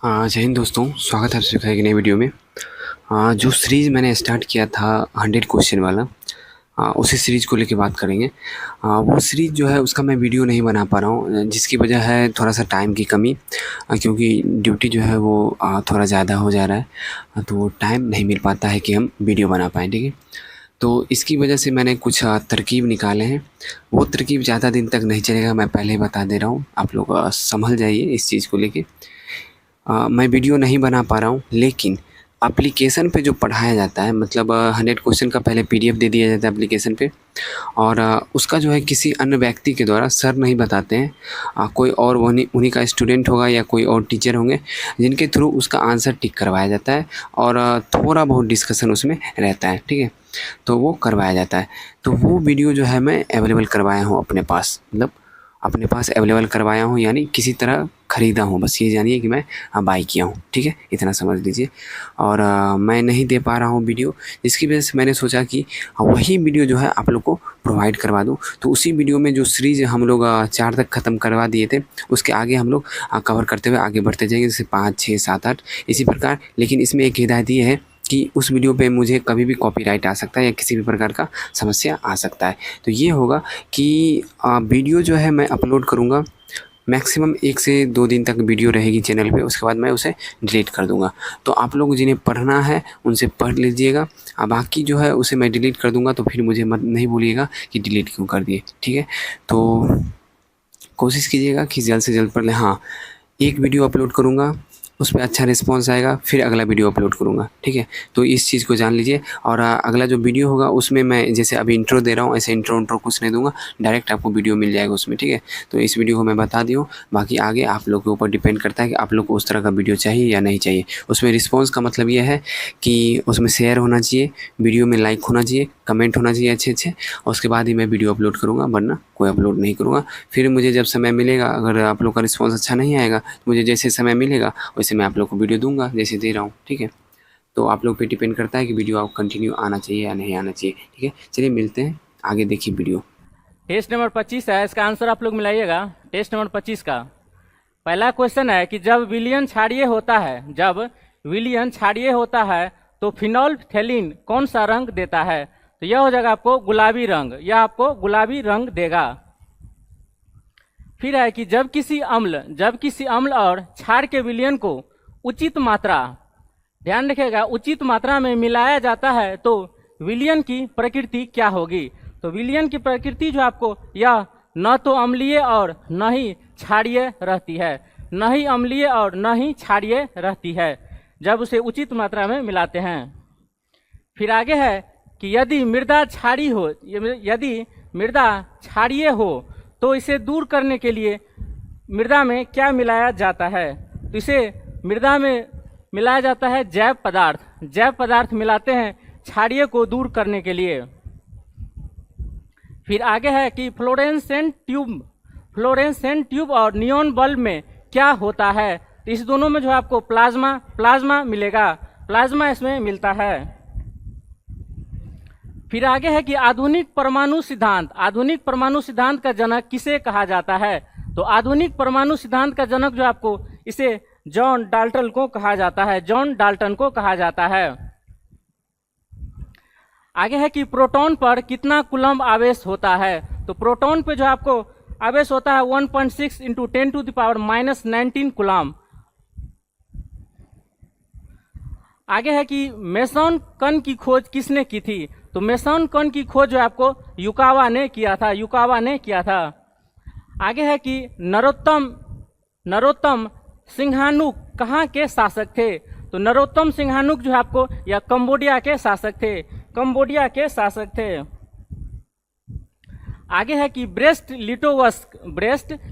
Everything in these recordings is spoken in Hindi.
जय हिंद दोस्तों, स्वागत है आप सभी का एक नई वीडियो में। जो सीरीज़ मैंने स्टार्ट किया था 100 क्वेश्चन वाला, उसी सीरीज़ को लेके बात करेंगे। वो सीरीज़ जो है उसका मैं वीडियो नहीं बना पा रहा हूँ, जिसकी वजह है थोड़ा सा टाइम की कमी, क्योंकि ड्यूटी जो है वो थोड़ा ज़्यादा हो जा रहा है, तो टाइम नहीं मिल पाता है कि हम वीडियो बना पाएँ। ठीक है, तो इसकी वजह से मैंने कुछ तरकीब निकाले हैं। वो तरकीब ज़्यादा दिन तक नहीं चलेगा, मैं पहले ही बता दे रहा हूँ, आप लोग संभल जाइए इस चीज़ को लेके। मैं वीडियो नहीं बना पा रहा हूँ, लेकिन एप्लीकेशन पे जो पढ़ाया जाता है, मतलब 100 क्वेश्चन का पहले पीडीएफ दे दिया जाता है एप्लीकेशन पे, और उसका जो है किसी अन्य व्यक्ति के द्वारा, सर नहीं बताते हैं, कोई और उन्हीं का स्टूडेंट होगा या कोई और टीचर होंगे जिनके थ्रू उसका आंसर टिक करवाया जाता है, और थोड़ा बहुत डिस्कशन उसमें रहता है। ठीक है, तो वो करवाया जाता है। तो वो वीडियो जो है मैं अवेलेबल करवाया हूँ अपने पास, मतलब अपने पास अवेलेबल करवाया हूँ, यानी किसी तरह ख़रीदा हूँ, बस ये जानिए कि मैं बाई किया हूँ। ठीक है, इतना समझ लीजिए। और मैं नहीं दे पा रहा हूँ वीडियो, जिसकी वजह से मैंने सोचा कि वही वीडियो जो है आप लोग को प्रोवाइड करवा दूँ। तो उसी वीडियो में जो सीरीज़ हम लोग 4 तक ख़त्म करवा दिए थे, उसके आगे हम लोग कवर करते हुए आगे बढ़ते जाएंगे, जैसे 5, 6, 7, 8 इसी प्रकार। लेकिन इसमें एक हिदायत ये है कि उस वीडियो पे मुझे कभी भी कॉपीराइट आ सकता है या किसी भी प्रकार का समस्या आ सकता है। तो ये होगा कि वीडियो जो है मैं अपलोड करूँगा, मैक्सिमम 1 से 2 दिन तक वीडियो रहेगी चैनल पे, उसके बाद मैं उसे डिलीट कर दूँगा। तो आप लोग जिन्हें पढ़ना है उनसे पढ़ लीजिएगा, बाकी जो है उसे मैं डिलीट कर दूँगा, तो फिर मुझे मत नहीं बोलिएगा कि डिलीट क्यों कर दिए। ठीक है, तो कोशिश कीजिएगा कि जल्द से जल्द पढ़ लें। हाँ, एक वीडियो अपलोड करूँगा, उस पे अच्छा रिस्पॉन्स आएगा, फिर अगला वीडियो अपलोड करूँगा। ठीक है, तो इस चीज़ को जान लीजिए। और अगला जो वीडियो होगा उसमें मैं जैसे अभी इंट्रो दे रहा हूँ, ऐसे इंट्रो कुछ नहीं दूँगा, डायरेक्ट आपको वीडियो मिल जाएगा उसमें। ठीक है, तो इस वीडियो को मैं बता दी हूँ, बाकी आगे आप लोग के ऊपर डिपेंड करता है कि आप लोग को उस तरह का वीडियो चाहिए या नहीं चाहिए। उसमें रिस्पॉन्स का मतलब ये है कि उसमें शेयर होना चाहिए, वीडियो में लाइक होना चाहिए, कमेंट होना चाहिए अच्छे-अच्छे, और उसके बाद ही मैं वीडियो अपलोड करूँगा, वरना कोई अपलोड नहीं करूँगा। फिर मुझे जब समय मिलेगा, अगर आप लोग का रिस्पॉन्स अच्छा नहीं आएगा, तो मुझे जैसे समय मिलेगा वैसे मैं आप लोग को वीडियो दूँगा, जैसे दे रहा हूँ। ठीक है, तो आप लोग पे डिपेंड करता है कि वीडियो आप कंटिन्यू आना चाहिए या नहीं आना चाहिए। ठीक है, चलिए मिलते हैं, आगे देखिए वीडियो। टेस्ट नंबर 25 है, इसका आंसर आप लोग मिलाइएगा। टेस्ट नंबर 25 का पहला क्वेश्चन है कि जब विलियन क्षारीय होता है, जब विलियन क्षारीय होता है तो फिनोल्फथेलिन कौन सा रंग देता है? तो यह हो जाएगा आपको गुलाबी रंग, यह आपको गुलाबी रंग देगा। फिर है कि जब किसी अम्ल और क्षार के विलयन को उचित मात्रा, ध्यान रखिएगा, उचित मात्रा में मिलाया जाता है तो विलयन की प्रकृति क्या होगी? तो विलयन की प्रकृति जो आपको, यह न तो अम्लीय और न ही क्षारीय रहती है, न ही अम्लीय और न ही क्षारीय रहती है जब उसे उचित मात्रा में मिलाते हैं। फिर आगे है कि यदि मृदा क्षारीय हो, यदि मृदा क्षारीय हो तो इसे दूर करने के लिए मृदा में क्या मिलाया जाता है? तो इसे मृदा में मिलाया जाता है जैव पदार्थ, जैव पदार्थ मिलाते हैं क्षारीय को दूर करने के लिए। फिर आगे है कि फ्लोरेसेंट ट्यूब और नियॉन बल्ब में क्या होता है? तो इस दोनों में जो आपको प्लाज्मा मिलेगा, प्लाज्मा इसमें मिलता है। फिर आगे है कि आधुनिक परमाणु सिद्धांत का जनक किसे कहा जाता है? तो आधुनिक परमाणु सिद्धांत का जनक जो आपको, इसे जॉन डाल्टन को कहा जाता है, जॉन डाल्टन को कहा जाता है। आगे है कि प्रोटॉन पर कितना कूलम्ब आवेश होता है? तो प्रोटॉन पे जो आपको आवेश होता है 1.6 इंटू 10⁻⁻19 कूलम्ब। आगे है कि मेसॉन कण की खोज किसने की थी? तो मेसॉन कण की खोज जो आपको युकावा ने किया था, आगे है कि नरोत्तम सिंहानुक कहाँ के शासक थे? तो नरोत्तम सिंहानुक जो है आपको, या कंबोडिया के शासक थे। आगे है कि ब्रेस्ट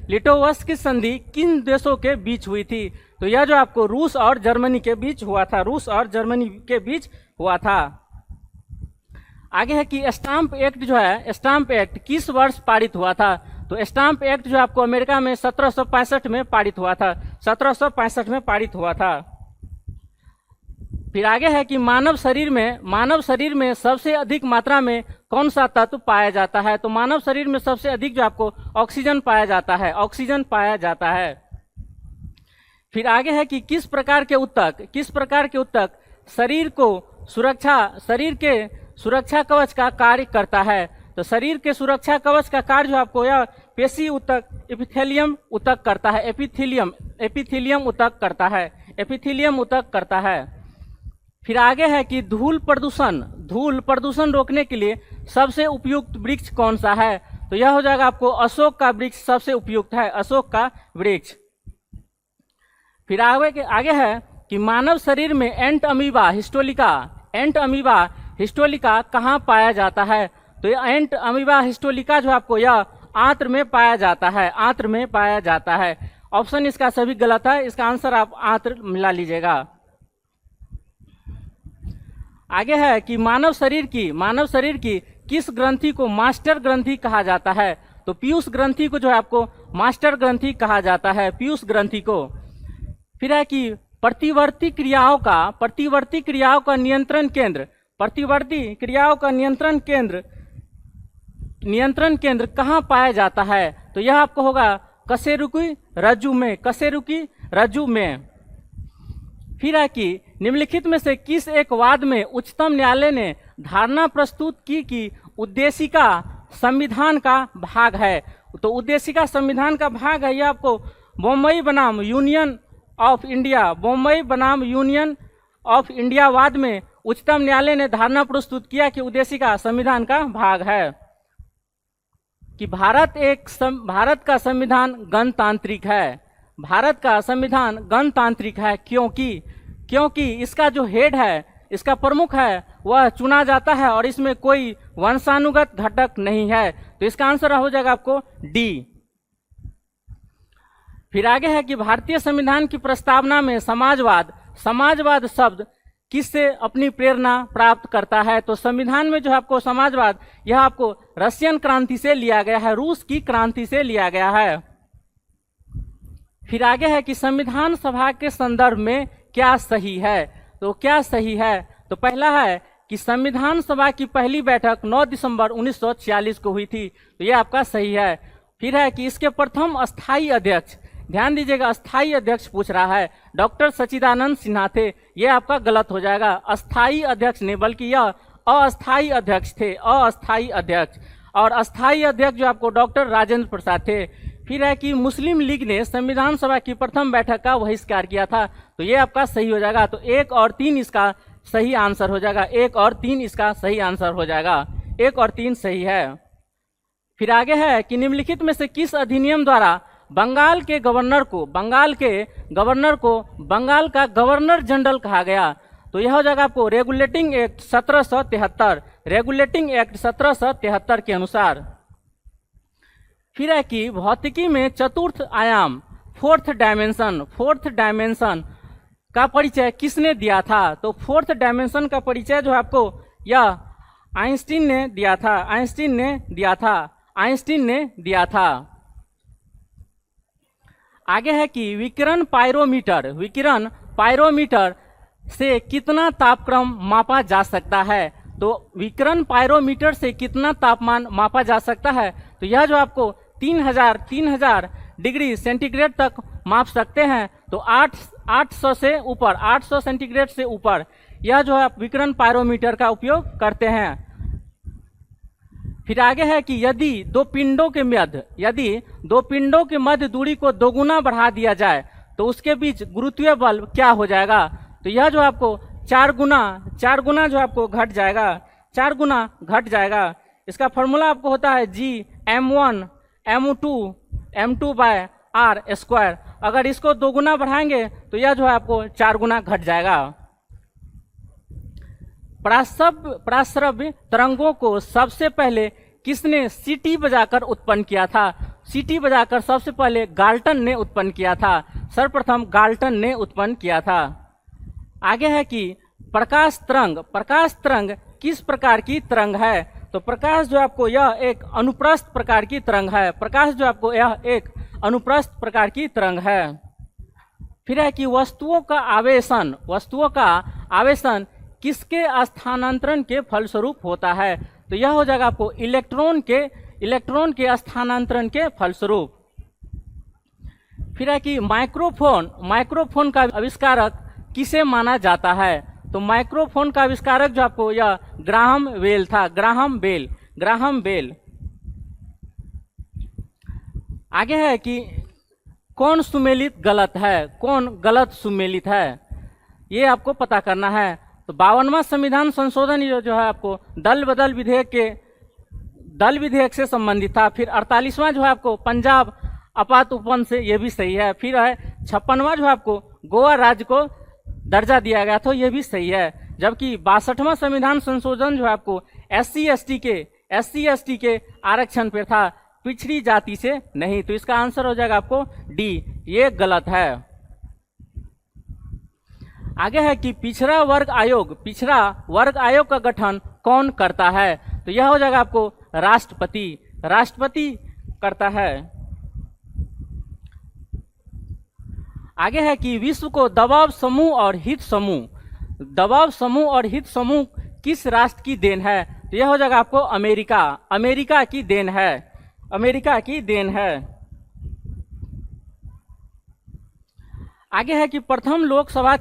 लिटोवस्क की संधि किन देशों के बीच हुई थी? तो यह जो आपको रूस और जर्मनी के बीच हुआ था। आगे है कि स्टाम्प एक्ट किस वर्ष पारित हुआ था? तो स्टाम्प एक्ट जो आपको अमेरिका में 1765 में पारित हुआ था। फिर आगे है कि मानव शरीर में सबसे अधिक मात्रा में कौन सा तत्व पाया जाता है? तो मानव शरीर में सबसे अधिक जो आपको ऑक्सीजन पाया जाता है। फिर आगे है कि किस प्रकार के ऊतक शरीर के सुरक्षा कवच का कार्य करता है। तो शरीर के सुरक्षा कवच का कार्य जो आपको यह पेशी ऊतक एपिथेलियम ऊतक करता है, एपिथेलियम ऊतक करता है। फिर आगे है कि धूल प्रदूषण रोकने के लिए सबसे उपयुक्त वृक्ष कौन सा है। तो यह हो जाएगा आपको अशोक का वृक्ष सबसे उपयुक्त है, अशोक का वृक्ष। फिर आगे है कि मानव शरीर में एंट अमीबा हिस्टोलिका कहाँ पाया जाता है। तो ये एंट अमीबा हिस्टोलिका जो आपको यह आंत्र में पाया जाता है, ऑप्शन इसका सभी गलत है, इसका आंसर आप आंत्र मिला लीजिएगा। आगे है कि मानव शरीर की किस ग्रंथि को मास्टर ग्रंथि कहा जाता है। तो पीयूष ग्रंथि को जो है आपको मास्टर ग्रंथि कहा जाता है, पीयूष ग्रंथि को। फिर है कि प्रतिवर्ती क्रियाओं का नियंत्रण केंद्र कहाँ पाया जाता है। तो यह आपको होगा कशेरुकी रज्जु में। फिर है कि निम्नलिखित में से किस एक वाद में उच्चतम न्यायालय ने धारणा प्रस्तुत की कि उद्देशिका संविधान का भाग है। तो उद्देशिका संविधान का भाग है, यह आपको बॉम्बई बनाम यूनियन ऑफ इंडिया वाद में उच्चतम न्यायालय ने धारणा प्रस्तुत किया कि उद्देशिका संविधान का भाग है। कि भारत का संविधान गणतांत्रिक है, क्योंकि इसका जो हेड है, इसका प्रमुख है, वह चुना जाता है और इसमें कोई वंशानुगत घटक नहीं है। तो इसका आंसर हो जाएगा आपको डी। फिर आगे है कि भारतीय संविधान की प्रस्तावना में समाजवाद शब्द किससे अपनी प्रेरणा प्राप्त करता है। तो संविधान में जो है आपको समाजवाद, यह आपको रशियन क्रांति से लिया गया है, रूस की क्रांति से लिया गया है। फिर आगे है कि संविधान सभा के संदर्भ में क्या सही है। तो क्या सही है, तो पहला है कि संविधान सभा की पहली बैठक 9 दिसंबर 1946 को हुई थी, तो यह आपका सही है। फिर है कि इसके प्रथम अस्थाई अध्यक्ष, ध्यान दीजिएगा, अस्थाई अध्यक्ष पूछ रहा है, डॉक्टर सच्चिदानंद सिन्हा थे, यह आपका गलत हो जाएगा। अस्थाई अध्यक्ष नहीं, बल्कि यह अस्थाई अध्यक्ष थे, अस्थाई अध्यक्ष। और अस्थाई अध्यक्ष जो आपको डॉक्टर राजेंद्र प्रसाद थे। फिर है कि मुस्लिम लीग ने संविधान सभा की प्रथम बैठक का बहिष्कार किया था, तो ये आपका सही हो जाएगा। तो 1 और 3 इसका सही आंसर हो जाएगा, 1 और 3 इसका सही आंसर हो जाएगा, 1 और 3 सही है। फिर आगे है कि निम्नलिखित में से किस अधिनियम द्वारा बंगाल के गवर्नर को बंगाल का गवर्नर जनरल कहा गया। तो यह हो जाएगा आपको रेगुलेटिंग एक्ट 1773 के अनुसार। फिर है कि भौतिकी में चतुर्थ आयाम, फोर्थ डायमेंशन का परिचय किसने दिया था। तो फोर्थ डायमेंशन का परिचय जो है आपको यह आइंस्टीन ने दिया था। आगे है कि विकिरण पायरोमीटर से कितना तापक्रम मापा जा सकता है। तो विकिरण पायरोमीटर से कितना तापमान मापा जा सकता है। तो यह जो आपको 3000 डिग्री सेंटीग्रेड तक माप सकते हैं। तो 800 सेंटीग्रेड से ऊपर यह जो है आप विकिरण पायरोमीटर का उपयोग करते हैं। फिर आगे है कि यदि दो पिंडों के मध्य दूरी को दोगुना बढ़ा दिया जाए तो उसके बीच गुरुत्वीय बल क्या हो जाएगा। तो यह जो आपको 4 गुना जो आपको घट जाएगा। इसका फॉर्मूला आपको होता है Gm1 M2 बाय R²। अगर इसको 2 गुना बढ़ाएंगे तो यह जो है आपको 4 गुना घट जाएगा। पराश्रव्य तरंगों को सबसे पहले किसने सीटी बजाकर उत्पन्न किया था। सीटी बजाकर सबसे पहले गाल्टन ने उत्पन्न किया था, सर्वप्रथम गाल्टन ने उत्पन्न किया था। आगे है कि प्रकाश तरंग किस प्रकार की तरंग है। तो प्रकाश जो आपको यह एक अनुप्रस्थ प्रकार की तरंग है। फिर है कि वस्तुओं का आवेशन किसके स्थानांतरण के फलस्वरूप होता है। तो यह हो जाएगा आपको इलेक्ट्रॉन के स्थानांतरण के फलस्वरूप। फिर है कि माइक्रोफोन का आविष्कारक किसे माना जाता है? तो माइक्रोफोन का आविष्कारक जो आपको यह ग्राहम बेल था, ग्राहम बेल। आगे है कि कौन सुमेलित गलत है, कौन गलत सुमेलित है, ये आपको पता करना है। तो 52वां संविधान संशोधन जो है आपको दल विधेयक से संबंधित था। फिर 48वां जो है आपको पंजाब आपात उपवन से, ये भी सही है। फिर है 56वां जो है आपको गोवा राज्य को दर्जा दिया गया था, ये भी सही है। जबकि 62वां संविधान संशोधन जो है आपको SC ST के आरक्षण पर था, पिछड़ी जाति से नहीं। तो इसका आंसर हो जाएगा आपको डी, ये गलत है। आगे है कि पिछड़ा वर्ग आयोग का गठन कौन करता है? तो यह हो जाएगा आपको राष्ट्रपति करता है। आगे है कि विश्व को दबाव समूह और हित समूह किस राष्ट्र की देन है? तो यह हो जाएगा आपको अमेरिका की देन है। आगे है कि प्रथम लोकसभा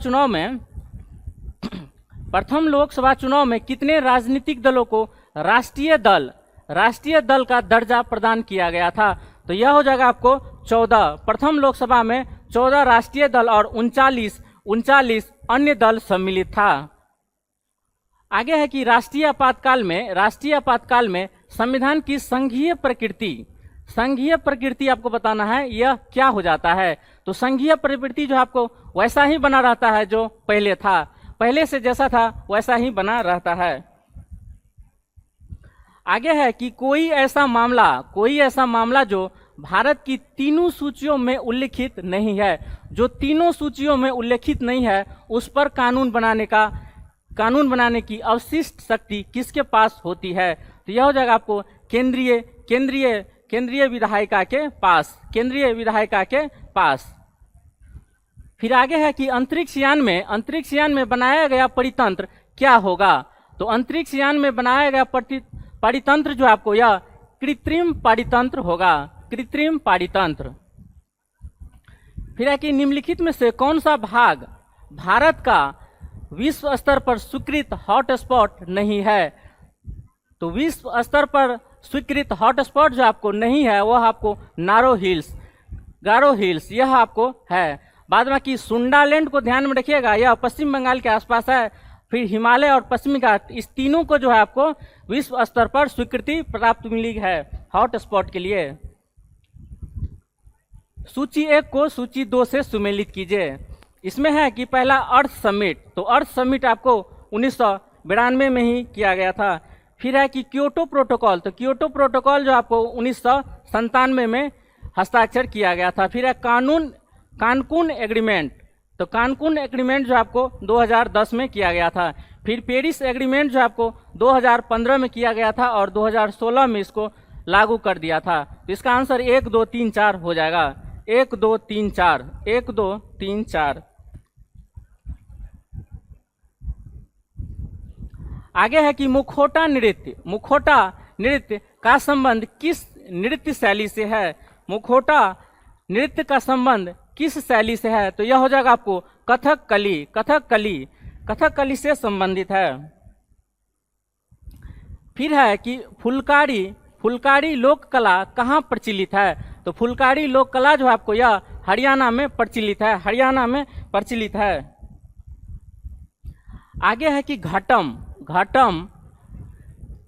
चुनाव में कितने राजनीतिक दलों को राष्ट्रीय दल का दर्जा प्रदान किया गया था? तो यह हो जाएगा आपको 14। प्रथम लोकसभा में 14 राष्ट्रीय दल और 39 अन्य दल सम्मिलित था। आगे है कि राष्ट्रीय आपातकाल में संविधान की संघीय प्रकृति आपको बताना है, यह क्या हो जाता है? तो संघीय प्रकृति जो आपको वैसा ही बना रहता है जो पहले था, पहले से जैसा था वैसा ही बना रहता है। आगे है कि कोई ऐसा मामला जो भारत की तीनों सूचियों में उल्लिखित नहीं है, जो तीनों सूचियों में उल्लिखित नहीं है, उस पर कानून बनाने की अवशिष्ट शक्ति किसके पास होती है? तो यह हो जाएगा आपको केंद्रीय विधायिका के पास। फिर आगे है कि अंतरिक्ष यान में बनाया गया परितंत्र क्या होगा? तो अंतरिक्ष यान में बनाया गया परितंत्र जो आपको यह कृत्रिम परितंत्र होगा, कृत्रिम परितंत्र। फिर है कि निम्नलिखित में से कौन सा भाग भारत का विश्व स्तर पर स्वीकृत हॉटस्पॉट नहीं है? तो विश्व स्तर पर स्वीकृत हॉटस्पॉट जो आपको नहीं है वह आपको गारो हिल्स यह आपको है। बाद में कि सुंडालैंड को ध्यान में रखिएगा, यह पश्चिम बंगाल के आसपास है। फिर हिमालय और पश्चिमी घाट, इस तीनों को जो है आपको विश्व स्तर पर स्वीकृति प्राप्त मिली है हॉटस्पॉट के लिए। सूची 1 को सूची 2 से सुमेलित कीजिए। इसमें है कि पहला अर्थ समिट, तो अर्थ समिट आपको 1992 में ही किया गया था। फिर है कि क्योटो प्रोटोकॉल, तो क्योटो प्रोटोकॉल जो आपको 1997 में हस्ताक्षर किया गया था। फिर है कानकून एग्रीमेंट, तो कानकून एग्रीमेंट जो आपको 2010 में किया गया था। फिर पेरिस एग्रीमेंट जो आपको 2015 में किया गया था और 2016 में इसको लागू कर दिया था। तो इसका आंसर 1 2 3 4 हो जाएगा, 1 2 3 4, 1 2 3 4। आगे है कि मुखौटा नृत्य का संबंध किस नृत्य शैली से है? मुखौटा नृत्य का संबंध किस शैली से है? तो यह हो जाएगा आपको कथकली से संबंधित है। फिर है कि फुलकारी लोक कला कहाँ प्रचलित है? तो फुलकारी लोक कला जो आपको यह हरियाणा में प्रचलित है। आगे है कि घटम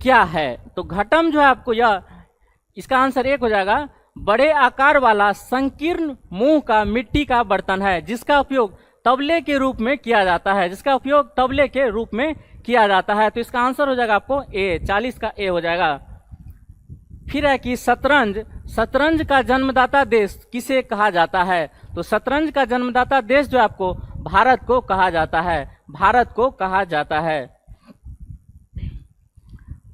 क्या है? तो घटम जो है आपको यह, इसका आंसर 1 हो जाएगा, बड़े आकार वाला संकीर्ण मुंह का मिट्टी का बर्तन है जिसका उपयोग तबले के रूप में किया जाता है। तो इसका आंसर हो जाएगा आपको ए, 40 का ए हो जाएगा। फिर है कि शतरंज का जन्मदाता देश किसे कहा जाता है? तो शतरंज का जन्मदाता देश जो आपको भारत को कहा जाता है।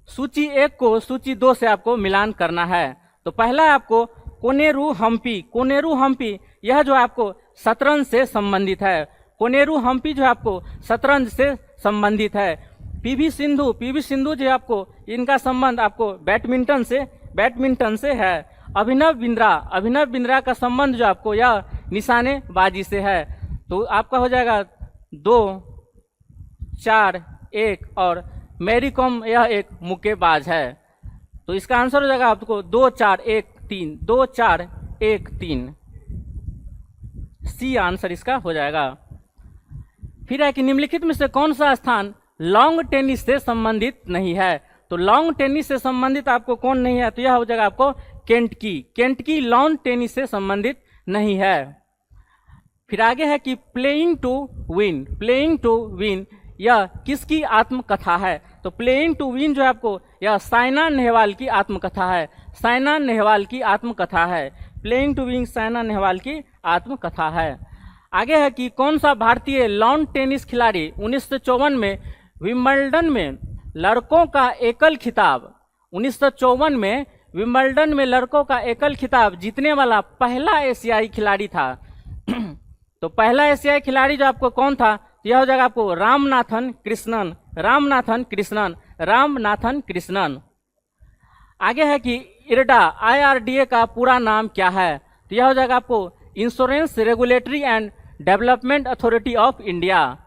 सूची 1 को सूची 2 से आपको मिलान करना है। तो पहला आपको कोनेरू हम्पी यह जो आपको शतरंज से संबंधित है। कोनेरू हम्पी जो आपको शतरंज से संबंधित है। पीवी सिंधु जो आपको, इनका संबंध आपको बैडमिंटन से है। अभिनव बिंद्रा का संबंध जो आपको यह निशानेबाजी से है। तो आपका हो जाएगा 2, 4, 1 और मैरी कॉम यह एक मुक्केबाज है। तो इसका आंसर हो जाएगा आपको 2, 4, 1, 3, 2, 4, 1, 3। सी आंसर इसका हो जाएगा। फिर है कि निम्नलिखित में से कौन सा स्थान लॉन्ग टेनिस से संबंधित नहीं है। तो लॉन्ग टेनिस से संबंधित आपको कौन नहीं है, तो यह हो जाएगा आपको केंटकी। केंटकी लॉन्ग टेनिस से संबंधित नहीं है। फिर आगे है कि playing to win, playing to win यह किसकी आत्मकथा है। तो प्लेइंग टू विन जो है आपको यह साइना नेहवाल की आत्मकथा है, साइना नेहवाल की आत्मकथा है। Playing to win Saina Nehwal की आत्मकथा है। आगे है कि कौन सा भारतीय लॉन टेनिस खिलाड़ी 1954 में विंबलडन में लड़कों का एकल खिताब, 1954 में विंबलडन में लड़कों का एकल खिताब जीतने वाला पहला एशियाई खिलाड़ी था। तो पहला एशियाई खिलाड़ी जो आपको कौन था, यह हो जाएगा आपको रामनाथन कृष्णन, रामनाथन कृष्णन, रामनाथन कृष्णन। आगे है कि इरडा IRDA का पूरा नाम क्या है, तो यह हो जाएगा आपको insurance regulatory and development authority of India,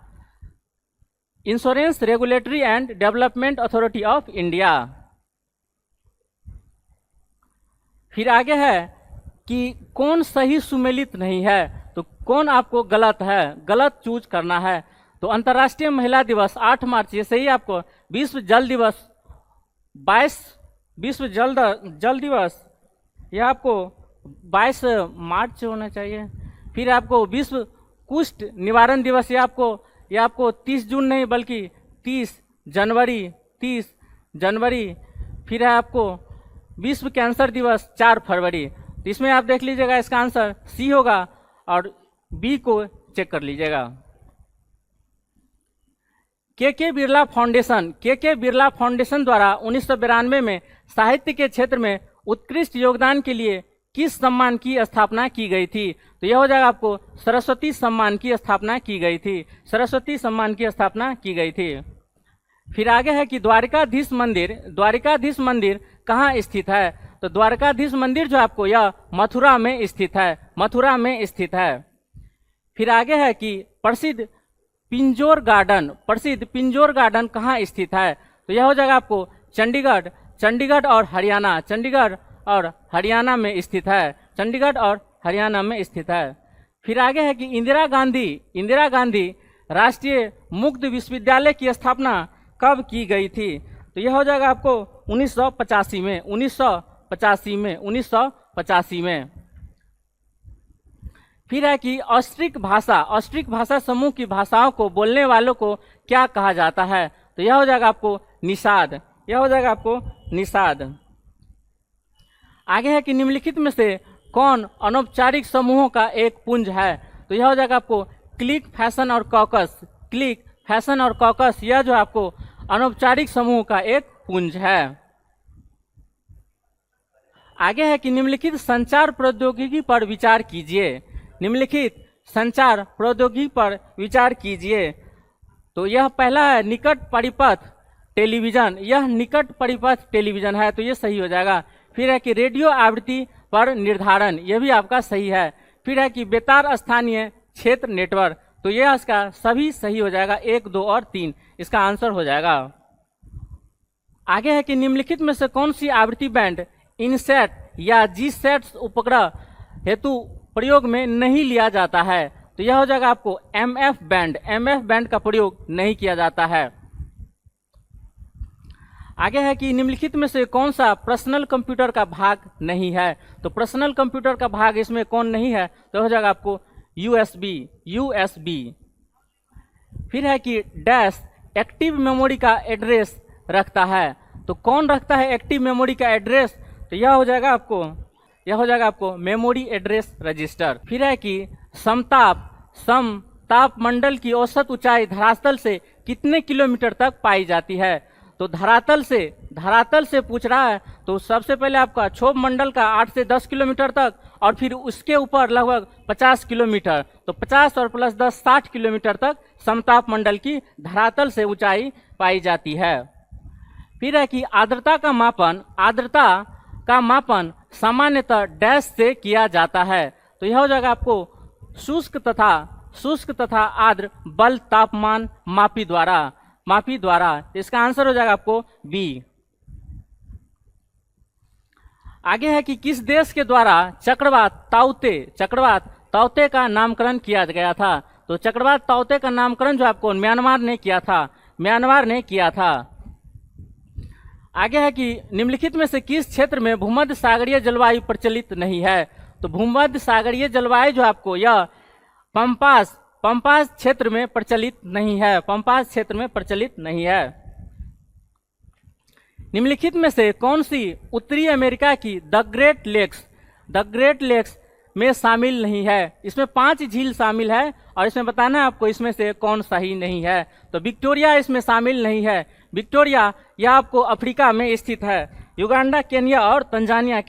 insurance regulatory and development authority of India. फिर आगे है कि कौन सही सुमेलित नहीं है, तो कौन आपको गलत है, गलत चूज करना है। तो अंतर्राष्ट्रीय महिला दिवस 8 मार्च, ये सही आपको। विश्व जल दिवस 22, विश्व जल दिवस यह आपको 22 मार्च होना चाहिए। फिर आपको विश्व कुष्ठ निवारण दिवस ये आपको 30 जून नहीं बल्कि 30 जनवरी, 30 जनवरी। फिर है आपको विश्व कैंसर दिवस 4 फरवरी। तो इसमें आप देख लीजिएगा इसका आंसर सी होगा और बी को चेक कर लीजिएगा। के बिरला फाउंडेशन, के बिरला फाउंडेशन द्वारा 1992 में साहित्य के क्षेत्र में उत्कृष्ट योगदान के लिए किस सम्मान की स्थापना की गई थी। तो यह हो जाएगा आपको सरस्वती सम्मान की स्थापना की गई थी, सरस्वती सम्मान की स्थापना की गई थी। फिर आगे है कि द्वारिकाधीश मंदिर कहाँ स्थित है। तो द्वारिकाधीश मंदिर जो आपको यह मथुरा में स्थित है, मथुरा में स्थित है। फिर आगे है कि प्रसिद्ध पिंजौर गार्डन कहाँ स्थित है। तो यह हो जाएगा आपको चंडीगढ़ और हरियाणा, चंडीगढ़ और हरियाणा में स्थित है, चंडीगढ़ और हरियाणा में स्थित है। फिर आगे है कि इंदिरा गांधी राष्ट्रीय मुक्त विश्वविद्यालय की स्थापना कब की गई थी। तो यह हो जाएगा आपको 1985 में, 1985 में। फिर है कि ऑस्ट्रिक भाषा समूह की भाषाओं को बोलने वालों को क्या कहा जाता है। तो यह हो जाएगा आपको निषाद, यह हो जाएगा आपको निषाद। आगे है कि निम्नलिखित में से कौन अनौपचारिक समूहों का एक पुंज है। तो यह हो जाएगा आपको क्लिक, फैशन और कॉकस, क्लिक, फैशन और कॉकस यह जो आपको अनौपचारिक समूह का एक पुंज है। आगे है कि निम्नलिखित संचार प्रौद्योगिकी पर विचार कीजिए, निम्नलिखित संचार प्रौद्योगिकी पर विचार कीजिए। तो यह पहला है निकट परिपथ टेलीविजन, यह निकट परिपथ टेलीविजन है, तो ये सही हो जाएगा। फिर है कि रेडियो आवृत्ति पर निर्धारण, यह भी आपका सही है। फिर है कि बेतार स्थानीय क्षेत्र नेटवर्क, तो यह इसका सभी सही हो जाएगा, 1, 2 और 3 इसका आंसर हो जाएगा। आगे है कि निम्नलिखित में से कौन सी आवृत्ति बैंड इनसेट या जीसैट उपग्रह हेतु प्रयोग में नहीं लिया जाता है। तो यह हो जाएगा आपको एमएफ बैंड का प्रयोग नहीं किया जाता है। आगे है कि निम्नलिखित में से कौन सा पर्सनल कंप्यूटर का भाग नहीं है। तो पर्सनल कंप्यूटर का भाग इसमें कौन नहीं है, तो हो जाएगा आपको यूएसबी। फिर है कि डैश एक्टिव मेमोरी का एड्रेस रखता है। तो कौन रखता है एक्टिव मेमोरी का एड्रेस, तो यह हो जाएगा आपको मेमोरी एड्रेस रजिस्टर। फिर है कि समताप मंडल की औसत ऊंचाई धरातल से कितने किलोमीटर तक पाई जाती है। तो धरातल से पूछ रहा है, तो सबसे पहले आपका क्षोभ मंडल का 8 से 10 किलोमीटर तक, और फिर उसके ऊपर लगभग 50 किलोमीटर, तो 50 और प्लस 10 60 किलोमीटर तक समताप मंडल की धरातल से ऊंचाई पाई जाती है। फिर है कि आर्द्रता का मापन सामान्यतः डैश से किया जाता है। तो यह हो जाएगा आपको शुष्क तथा आर्द्र बल तापमान मापी द्वारा। इसका आंसर हो जाएगा आपको बी। आगे है कि किस देश के द्वारा चक्रवात ताउते का नामकरण किया गया था। तो चक्रवात ताउते का नामकरण जो आपको म्यांमार ने किया था। आगे है कि निम्नलिखित में से किस क्षेत्र में भूमध्य सागरीय जलवायु प्रचलित नहीं है। तो भूमध्य सागरीय जलवायु जो आपको यह पंपास क्षेत्र में प्रचलित नहीं है। निम्नलिखित में से कौन सी उत्तरी अमेरिका की द ग्रेट लेक्स में शामिल नहीं है। इसमें 5 झील शामिल है और इसमें बताना है आपको इसमें से कौन सही नहीं है। तो विक्टोरिया इसमें शामिल नहीं है। विक्टोरिया यह आपको अफ्रीका में स्थित है, युगांडा, केन्या और तंजानिया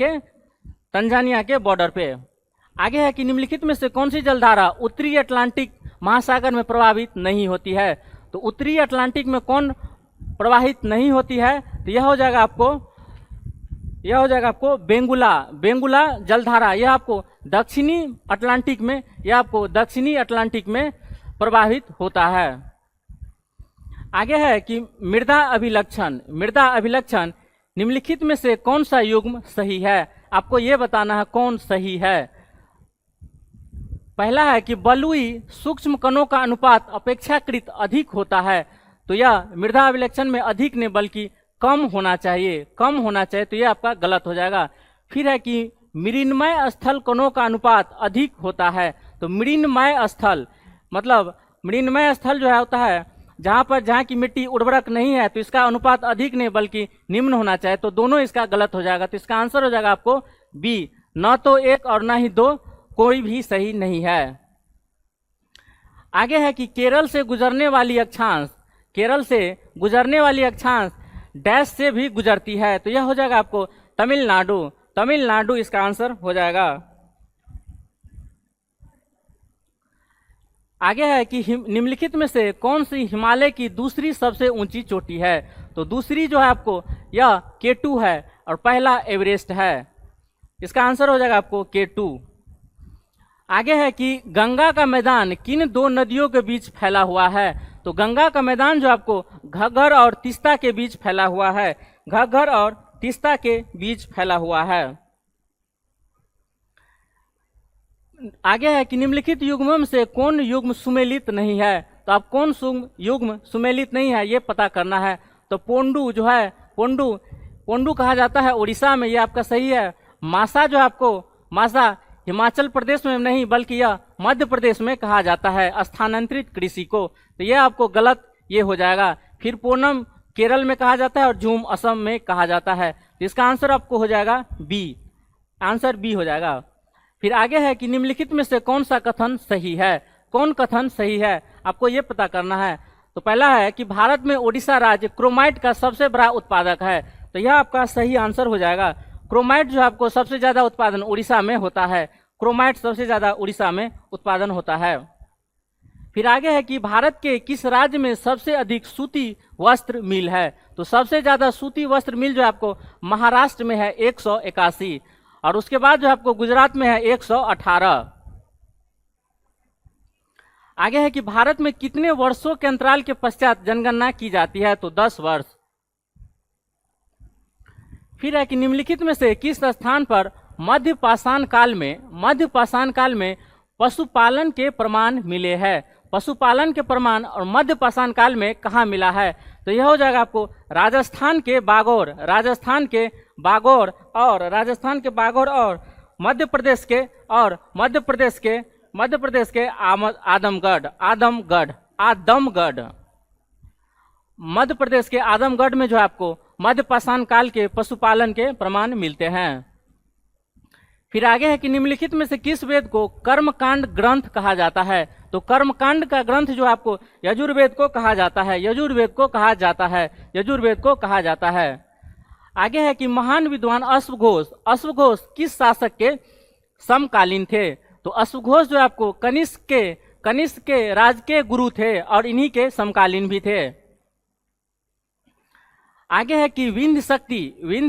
के बॉर्डर पे। आगे है कि निम्नलिखित में से कौन सी जलधारा उत्तरी अटलांटिक महासागर में प्रवाहित नहीं होती है। तो उत्तरी अटलांटिक में कौन प्रवाहित नहीं होती है। तो यह हो जाएगा आपको बेंगुला जलधारा। यह आपको दक्षिणी अटलांटिक में प्रवाहित होता है। आगे है कि मृदा अभिलक्षण निम्नलिखित में से कौन सा युग्म सही है। आपको यह बताना है कौन सही है। पहला है कि बलुई सूक्ष्म कणों का अनुपात अपेक्षाकृत अधिक होता है। तो यह मृदा अभिलक्षण में अधिक नहीं बल्कि कम होना चाहिए। तो यह आपका गलत हो जाएगा। फिर है कि मृण्मय स्थल कणों का अनुपात अधिक होता है। तो मृण्मय स्थल जो है होता है जहाँ की मिट्टी उर्वरक नहीं है, तो इसका अनुपात अधिक नहीं बल्कि निम्न होना चाहिए। तो दोनों इसका गलत हो जाएगा। तो इसका आंसर हो जाएगा आपको बी। न तो 1 और न ही 2, कोई भी सही नहीं है। आगे है कि केरल से गुजरने वाली अक्षांश डैश से भी गुजरती है। तो यह हो जाएगा आपको तमिलनाडु इसका आंसर हो जाएगा। आगे है कि निम्नलिखित में से कौन सी हिमालय की दूसरी सबसे ऊंची चोटी है। तो दूसरी जो है आपको यह K2 है और पहला एवरेस्ट है। इसका आंसर हो जाएगा आपको K2। आगे है कि गंगा का मैदान किन 2 नदियों के बीच फैला हुआ है। तो गंगा का मैदान जो आपको घग्गर और तीस्ता के बीच फैला हुआ है। आगे है कि निम्नलिखित युग्मों में से कौन युग्म सुमेलित नहीं है। तो आप कौन युग्म सुमेलित नहीं है ये पता करना है। तो पोंडू जो है पोंडू कहा जाता है उड़ीसा में, ये आपका सही है। मासा जो आपको हिमाचल प्रदेश में नहीं बल्कि यह मध्य प्रदेश में कहा जाता है स्थानांतरित कृषि को। तो यह आपको गलत ये हो जाएगा। फिर पूनम केरल में कहा जाता है और झूम असम में कहा जाता है। तो इसका आंसर आपको हो जाएगा बी। आंसर बी हो जाएगा। फिर आगे है कि निम्नलिखित में से कौन सा कथन सही है। आपको ये पता करना है। तो पहला है कि भारत में ओडिशा राज्य क्रोमाइट का सबसे बड़ा उत्पादक है। तो यह आपका सही आंसर हो जाएगा। क्रोमाइट जो आपको सबसे ज्यादा उत्पादन उड़ीसा में होता है। फिर आगे है कि भारत के किस राज्य में सबसे अधिक सूती वस्त्र मिल है। तो सबसे ज्यादा सूती वस्त्र मिल जो आपको महाराष्ट्र में है 181 और उसके बाद जो आपको गुजरात में है 118। आगे है कि भारत में कितने वर्षों के अंतराल के पश्चात जनगणना की जाती है। तो 10 वर्ष। फिर है कि निम्नलिखित में से किस स्थान पर मध्य पाषाण काल में पशुपालन के प्रमाण मिले हैं। पशुपालन के प्रमाण और मध्य पाषाण काल में कहाँ मिला है। तो यह हो जाएगा आपको राजस्थान के बागौर और मध्य प्रदेश के आदमगढ़। मध्य प्रदेश के आदमगढ़ में जो आपको मध्य पाषाण काल के पशुपालन के प्रमाण मिलते हैं। फिर आगे है कि निम्नलिखित में से किस वेद को कर्मकांड ग्रंथ कहा जाता है। तो कर्मकांड का ग्रंथ जो आपको यजुर्वेद को कहा जाता है। आगे है कि महान विद्वान अश्वघोष किस शासक के समकालीन थे। तो अश्वघोष जो आपको कनिष्क के राज के गुरु थे और इन्हीं के समकालीन भी थे। आगे है कि विंध्य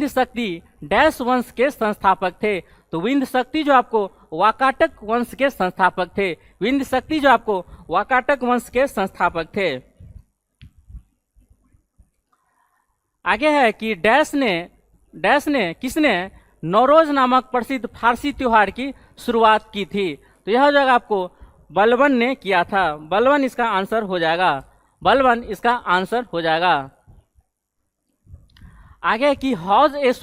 शक्ति डैश वंश के संस्थापक थे। तो विंध्य शक्ति जो आपको वाकाटक वंश के संस्थापक थे। विंध्य शक्ति जो आपको वाकाटक वंश के संस्थापक थे। आगे है कि डैश ने किसने नौरोज नामक प्रसिद्ध फारसी त्योहार की शुरुआत की थी। तो यह जगह आपको बलबन ने किया था। बलबन इसका आंसर हो जाएगा। बलबन इसका आंसर हो जाएगा। आगे कि हौज ए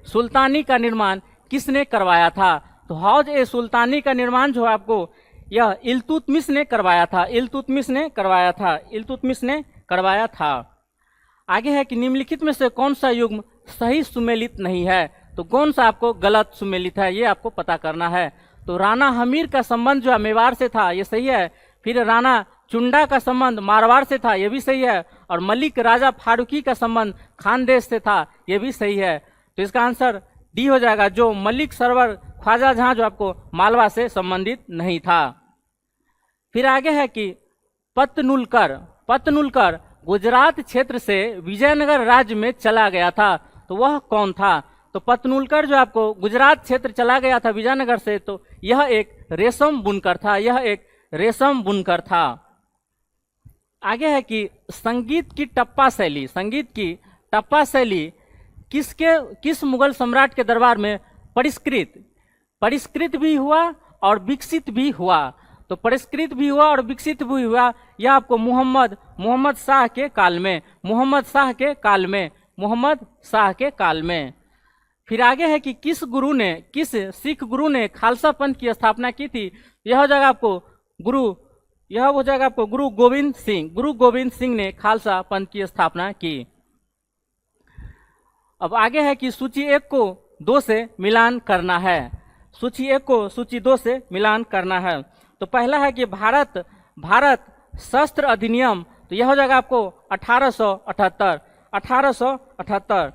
सुल्तानी का निर्माण किसने करवाया था। तो हौज ए सुल्तानी का निर्माण जो आपको यह इल्तुतमिश ने करवाया था। इल्तुतमिश ने करवाया था। इल्तुतमिश ने करवाया था। आगे है कि निम्नलिखित में से कौन सा युग्म सही सुमेलित नहीं है। तो कौन सा आपको गलत सुमेलित है ये आपको पता करना है। तो राणा हमीर का संबंध जो है मेवाड़ से था, ये सही है। फिर राणा चुंडा का संबंध मारवाड़ से था, ये भी सही है। और मलिक राजा फारूकी का संबंध खानदेश से था, ये भी सही है। तो इसका आंसर डी हो जाएगा, जो मलिक सरवर ख्वाजा जहां जो आपको मालवा से संबंधित नहीं था। फिर आगे है कि पतनुलकर गुजरात क्षेत्र से विजयनगर राज्य में चला गया था। तो वह कौन था। तो पतनुलकर जो आपको गुजरात क्षेत्र चला गया था विजयनगर से, तो यह एक रेशम बुनकर था। यह एक रेशम बुनकर था। आगे है कि संगीत की टप्पा शैली किस मुगल सम्राट के दरबार में परिष्कृत भी हुआ और विकसित भी हुआ। तो परिष्कृत भी हुआ और विकसित भी हुआ, यह आपको मोहम्मद शाह के काल में। फिर आगे है कि किस सिख गुरु ने खालसा पंथ की स्थापना की थी। यह हो जाएगा आपको गुरु गोविंद सिंह ने खालसा पंथ की स्थापना की। अब आगे है कि सूची 1 को 2 से मिलान करना है। सूची 1 को सूची 2 से मिलान करना है। तो पहला है कि भारत शस्त्र अधिनियम, तो यह हो जाएगा आपको 1878।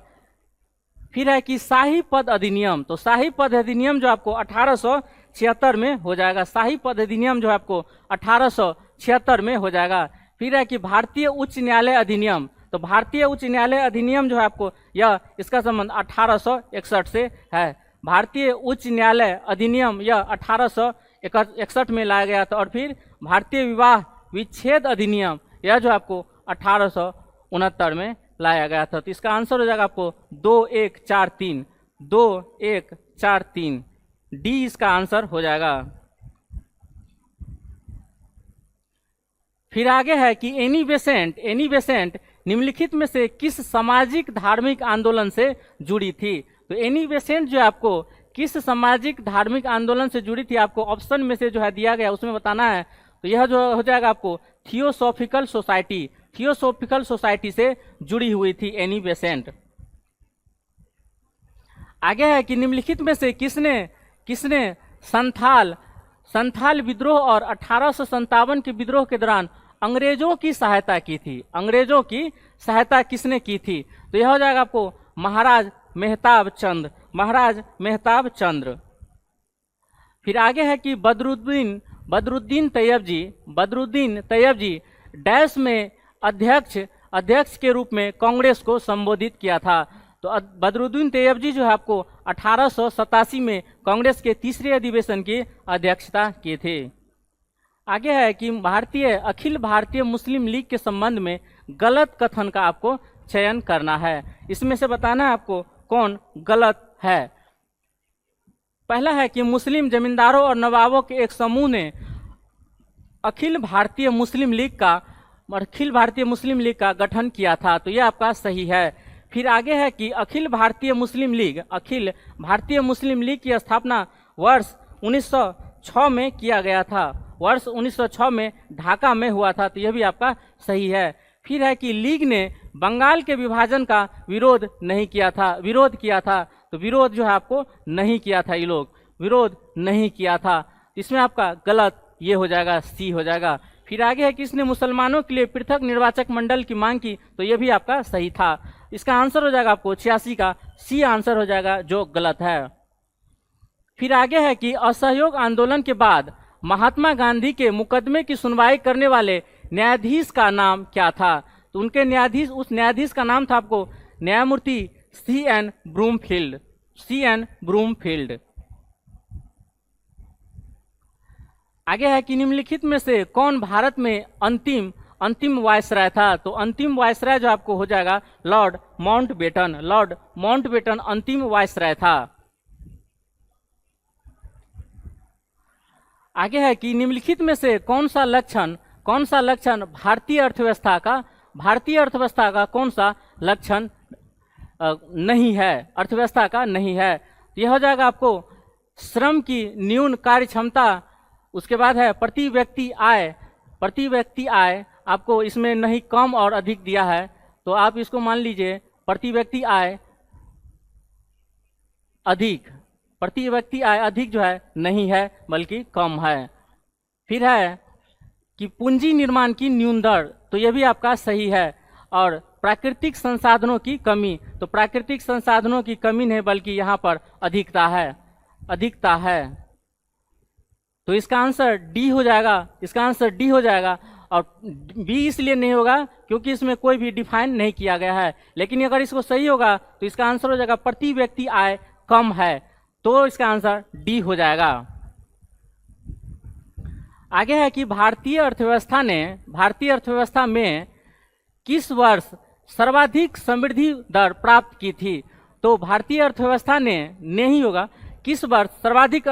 फिर है कि शाही पद अधिनियम, तो शाही पद अधिनियम जो आपको 1876 में हो जाएगा। शाही पद अधिनियम जो आपको 1876 में हो जाएगा। फिर है कि भारतीय उच्च न्यायालय अधिनियम, तो भारतीय उच्च न्यायालय अधिनियम जो है आपको यह इसका संबंध 1861 से है। भारतीय उच्च न्यायालय अधिनियम यह 1861 में लाया गया था। और फिर भारतीय विवाह विच्छेद अधिनियम यह जो आपको 1869 में लाया गया था। तो इसका आंसर हो जाएगा आपको 2143 डी इसका आंसर हो जाएगा। फिर आगे है कि एनी बेसेंट निम्नलिखित में से किस सामाजिक धार्मिक आंदोलन से जुड़ी थी। तो एनी बेसेंट जो आपको किस सामाजिक धार्मिक आंदोलन से जुड़ी थी, आपको ऑप्शन में से जो है दिया गया उसमें बताना है। तो यह जो हो जाएगा आपको थियोसॉफिकल सोसाइटी से जुड़ी हुई थी एनी बेसेंट। आगे है कि निम्नलिखित में से किसने संथाल विद्रोह और 1857 के विद्रोह के दौरान अंग्रेजों की सहायता की थी। अंग्रेजों की सहायता किसने की थी। तो यह हो जाएगा आपको महाराज मेहताब चंद्र। फिर आगे है कि बदरुद्दीन तैयब जी डैश में अध्यक्ष के रूप में कांग्रेस को संबोधित किया था। तो बदरुद्दीन तैयब जी जो है आपको 1887 में कांग्रेस के तीसरे अधिवेशन की अध्यक्षता किए थे। आगे है कि अखिल भारतीय मुस्लिम लीग के संबंध में गलत कथन का आपको चयन करना है। इसमें से बताना है आपको कौन गलत है। पहला है कि मुस्लिम जमींदारों और नवाबों के एक समूह ने अखिल भारतीय मुस्लिम लीग का गठन किया था। तो यह आपका सही है। फिर आगे है कि अखिल भारतीय मुस्लिम लीग की स्थापना वर्ष 1906 में किया गया था। वर्ष 1906 में ढाका में हुआ था। तो यह भी आपका सही है। फिर है कि लीग ने बंगाल के विभाजन का विरोध किया था। तो विरोध जो है आपको नहीं किया था, ये लोग विरोध नहीं किया था। इसमें आपका गलत ये हो जाएगा, सी हो जाएगा। फिर आगे है कि इसने मुसलमानों के लिए पृथक निर्वाचक मंडल की मांग की। तो यह भी आपका सही था। इसका आंसर हो जाएगा आपको 86 का सी आंसर हो जाएगा, जो गलत है। फिर आगे है कि असहयोग आंदोलन के बाद महात्मा गांधी के मुकदमे की सुनवाई करने वाले न्यायाधीश का नाम क्या था। तो उस न्यायाधीश का नाम था आपको न्यायमूर्ति C.N. ब्रूमफील्ड। CN Broomfield. आगे है कि निम्नलिखित में से कौन भारत में अंतिम वायसराय था? तो अंतिम वायसराय जो आपको हो जाएगा लॉर्ड माउंटबेटन। लॉर्ड माउंटबेटन अंतिम वायसराय था। आगे है कि निम्नलिखित में से कौन सा लक्षण भारतीय अर्थव्यवस्था का कौन सा लक्षण नहीं है, अर्थव्यवस्था का नहीं है? यह हो जाएगा आपको श्रम की न्यून कार्य क्षमता, उसके बाद है प्रति व्यक्ति आय आपको इसमें नहीं कम और अधिक दिया है, तो आप इसको मान लीजिए प्रति व्यक्ति आय अधिक जो है नहीं है बल्कि कम है। फिर है कि पूंजी निर्माण की न्यून दर, तो यह भी आपका सही है। और प्राकृतिक संसाधनों की कमी, तो प्राकृतिक संसाधनों की कमी नहीं बल्कि यहाँ पर अधिकता है। तो इसका आंसर डी हो जाएगा। और बी इसलिए नहीं होगा क्योंकि इसमें कोई भी डिफाइन नहीं किया गया है, लेकिन अगर इसको सही होगा तो इसका आंसर हो जाएगा प्रति व्यक्ति आय कम है, तो इसका आंसर डी हो जाएगा। आगे है कि भारतीय अर्थव्यवस्था में किस वर्ष सर्वाधिक समृद्धि दर प्राप्त की थी? तो भारतीय अर्थव्यवस्था ने नहीं होगा, किस वर्ष सर्वाधिक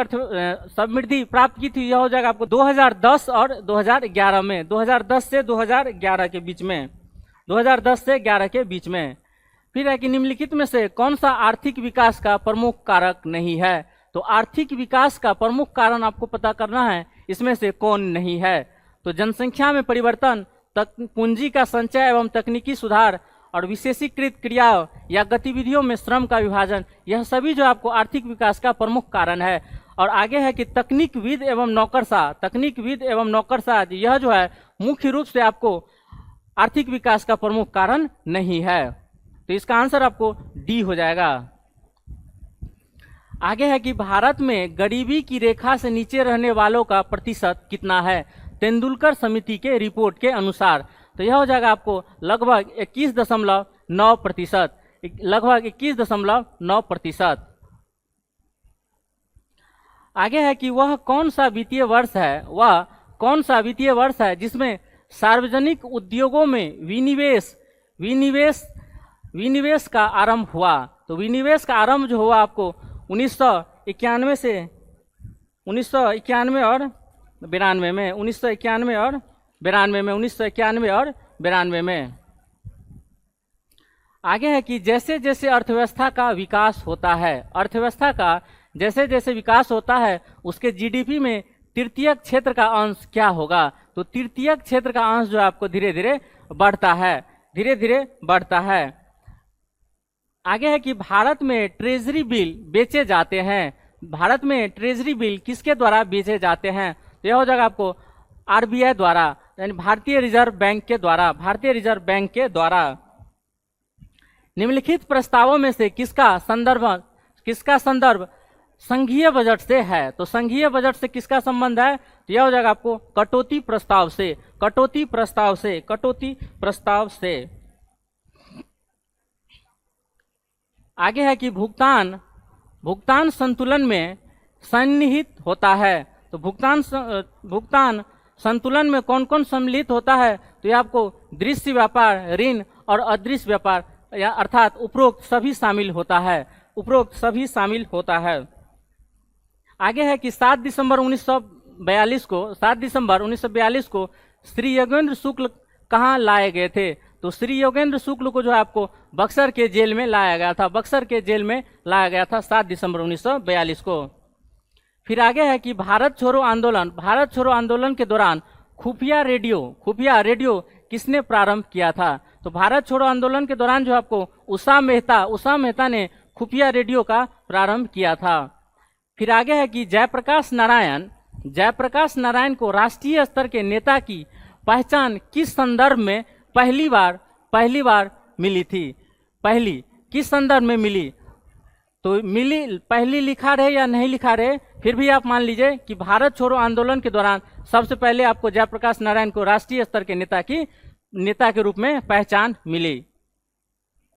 समृद्धि प्राप्त की थी? यह हो जाएगा आपको 2010 और 2011 में, 2010 से 2011 के बीच में, 2010 से 11 के बीच में। फिर है कि निम्नलिखित में से कौन सा आर्थिक विकास का प्रमुख कारक नहीं है? तो आर्थिक विकास का प्रमुख कारण आपको पता करना है, इसमें से कौन नहीं है? तो जनसंख्या में परिवर्तन, पूंजी का संचय एवं तकनीकी सुधार और विशेषीकृत क्रियाओं या गतिविधियों में श्रम का विभाजन, यह सभी जो आपको आर्थिक विकास का प्रमुख कारण है। और आगे है कि तकनीकविद एवं नौकरशाह, यह जो है मुख्य रूप से आपको आर्थिक विकास का प्रमुख कारण नहीं है, तो इसका आंसर आपको डी हो जाएगा। आगे है कि भारत में गरीबी की रेखा से नीचे रहने वालों का प्रतिशत कितना है? तेंदुलकर समिति के रिपोर्ट के अनुसार, तो यह हो जाएगा आपको लगभग 21.9%। आगे है कि वह कौन सा वित्तीय वर्ष है जिसमें सार्वजनिक उद्योगों में विनिवेश का आरंभ हुआ? तो विनिवेश का आरंभ जो हुआ आपको 1991 से 1991 और 92 में। आगे है कि जैसे जैसे अर्थव्यवस्था का विकास होता है उसके जीडीपी में तृतीयक क्षेत्र का अंश क्या होगा? तो तृतीयक क्षेत्र का अंश जो आपको धीरे धीरे बढ़ता है। आगे है कि भारत में ट्रेजरी बिल बेचे जाते हैं, भारत में ट्रेजरी बिल किसके द्वारा बेचे जाते हैं? तो यह हो जाएगा आपको आरबीआई द्वारा, यानी भारतीय रिजर्व बैंक के द्वारा। निम्नलिखित प्रस्तावों में से किसका संदर्भ संघीय बजट से है? तो संघीय बजट से किसका संबंध है? तो यह हो जाएगा आपको कटौती प्रस्ताव से। आगे है कि भुगतान संतुलन में सन्निहित होता है। तो भुगतान संतुलन में कौन कौन सम्मिलित होता है? तो ये आपको दृश्य व्यापार, ऋण और अदृश्य व्यापार, या अर्थात उपरोक्त सभी शामिल होता है। आगे है कि 7 दिसंबर 1942 को श्री योगेंद्र शुक्ल कहाँ लाए गए थे? तो श्री योगेंद्र शुक्ल को जो है आपको बक्सर के जेल में लाया गया था 7 दिसंबर 1942 को। फिर आगे है कि भारत छोड़ो आंदोलन के दौरान खुफिया रेडियो किसने प्रारंभ किया था? तो भारत छोड़ो आंदोलन के दौरान जो आपको उषा मेहता ने खुफिया रेडियो का प्रारंभ किया था। फिर आगे है कि जयप्रकाश नारायण को राष्ट्रीय स्तर के नेता की पहचान किस संदर्भ में पहली बार मिली थी? किस संदर्भ में मिली? तो पहली लिखा रहे या नहीं लिखा रहे, फिर भी आप मान लीजिए कि भारत छोड़ो आंदोलन के दौरान सबसे पहले आपको जयप्रकाश नारायण को राष्ट्रीय स्तर के नेता के रूप में पहचान मिली।